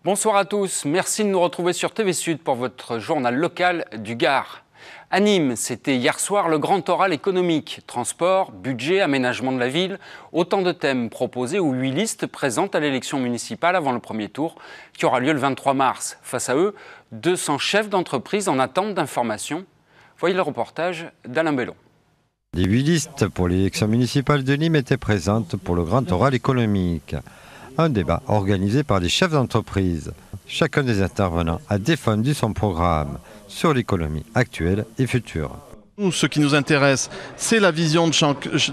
Bonsoir à tous, merci de nous retrouver sur TV Sud pour votre journal local du Gard. À Nîmes, c'était hier soir le grand oral économique. Transport, budget, aménagement de la ville, autant de thèmes proposés où 8 listes présentent à l'élection municipale avant le premier tour qui aura lieu le 23 mars. Face à eux, 200 chefs d'entreprise en attente d'informations. Voyez le reportage d'Alain Bellon. Les 8 listes pour l'élection municipale de Nîmes étaient présentes pour le grand oral économique. Un débat organisé par des chefs d'entreprise. Chacun des intervenants a défendu son programme sur l'économie actuelle et future. Nous, ce qui nous intéresse, c'est la vision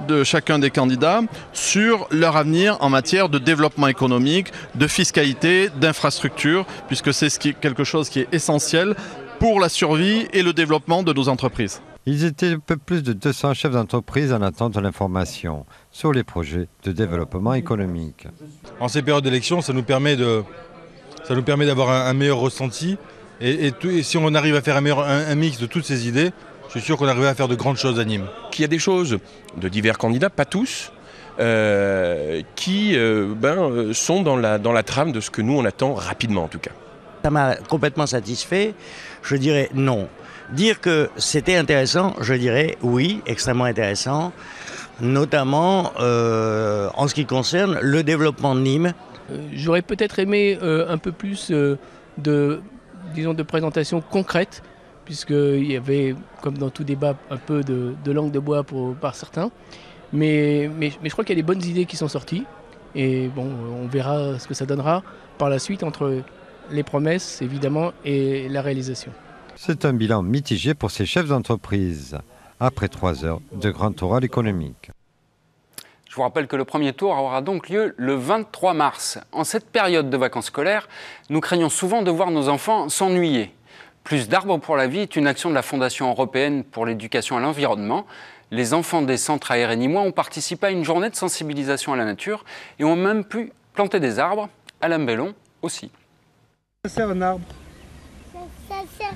de chacun des candidats sur leur avenir en matière de développement économique, de fiscalité, d'infrastructure, puisque c'est quelque chose qui est essentiel pour la survie et le développement de nos entreprises. Ils étaient un peu plus de 200 chefs d'entreprise en attente de l'information sur les projets de développement économique. En ces périodes d'élection, ça nous permet d'avoir un meilleur ressenti. Et si on arrive à faire un mix de toutes ces idées, je suis sûr qu'on arrivera à faire de grandes choses à Nîmes. Il y a des choses de divers candidats, pas tous, qui sont dans la trame de ce que nous on attend rapidement en tout cas. Ça m'a complètement satisfait, je dirais non. Dire que c'était intéressant, je dirais oui, extrêmement intéressant, notamment en ce qui concerne le développement de Nîmes. J'aurais peut-être aimé un peu plus de présentation concrète, puisqu'il y avait, comme dans tout débat, un peu de langue de bois par certains. Mais je crois qu'il y a des bonnes idées qui sont sorties. Et bon, on verra ce que ça donnera par la suite entre les promesses, évidemment, et la réalisation. C'est un bilan mitigé pour ces chefs d'entreprise, après 3 heures de grand oral économique. Je vous rappelle que le premier tour aura donc lieu le 23 mars. En cette période de vacances scolaires, nous craignons souvent de voir nos enfants s'ennuyer. Plus d'arbres pour la vie est une action de la Fondation européenne pour l'éducation à l'environnement. Les enfants des centres aérés nîmois ont participé à une journée de sensibilisation à la nature et ont même pu planter des arbres. Alain Bellon aussi. Ça sert un arbre. Ça sert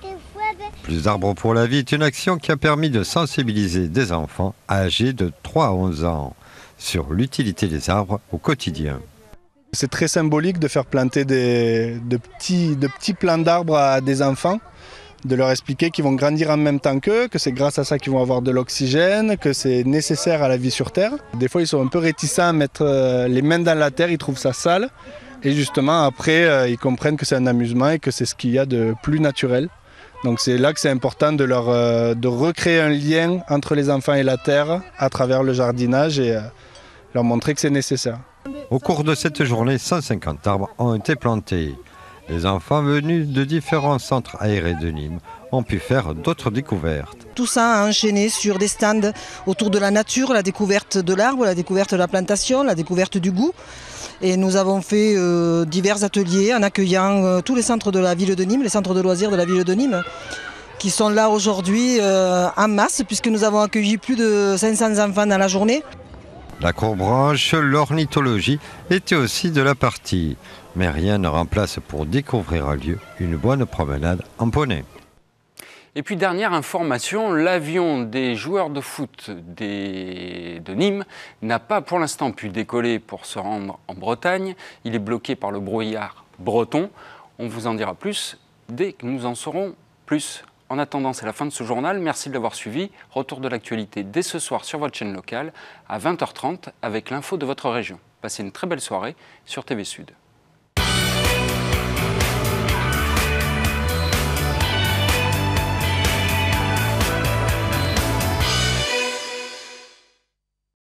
des fois... Plus d'arbres pour la vie est une action qui a permis de sensibiliser des enfants âgés de 3 à 11 ans sur l'utilité des arbres au quotidien. C'est très symbolique de faire planter de petits plants d'arbres à des enfants, de leur expliquer qu'ils vont grandir en même temps qu'eux, que c'est grâce à ça qu'ils vont avoir de l'oxygène, que c'est nécessaire à la vie sur Terre. Des fois, ils sont un peu réticents à mettre les mains dans la terre, ils trouvent ça sale. Et justement, après, ils comprennent que c'est un amusement et que c'est ce qu'il y a de plus naturel. Donc c'est là que c'est important de recréer un lien entre les enfants et la terre à travers le jardinage et leur montrer que c'est nécessaire. Au cours de cette journée, 150 arbres ont été plantés. Les enfants venus de différents centres aérés de Nîmes ont pu faire d'autres découvertes. Tout ça a enchaîné sur des stands autour de la nature, la découverte de l'arbre, la découverte de la plantation, la découverte du goût. Et nous avons fait divers ateliers en accueillant tous les centres de la ville de Nîmes, les centres de loisirs de la ville de Nîmes, qui sont là aujourd'hui en masse, puisque nous avons accueilli plus de 500 enfants dans la journée. La courbe-branche, l'ornithologie était aussi de la partie. Mais rien ne remplace pour découvrir un lieu une bonne promenade en poney. Et puis dernière information, l'avion des joueurs de foot de Nîmes n'a pas pour l'instant pu décoller pour se rendre en Bretagne. Il est bloqué par le brouillard breton. On vous en dira plus dès que nous en saurons plus. En attendant, c'est la fin de ce journal. Merci de l'avoir suivi. Retour de l'actualité dès ce soir sur votre chaîne locale à 20h30 avec l'info de votre région. Passez une très belle soirée sur TV Sud.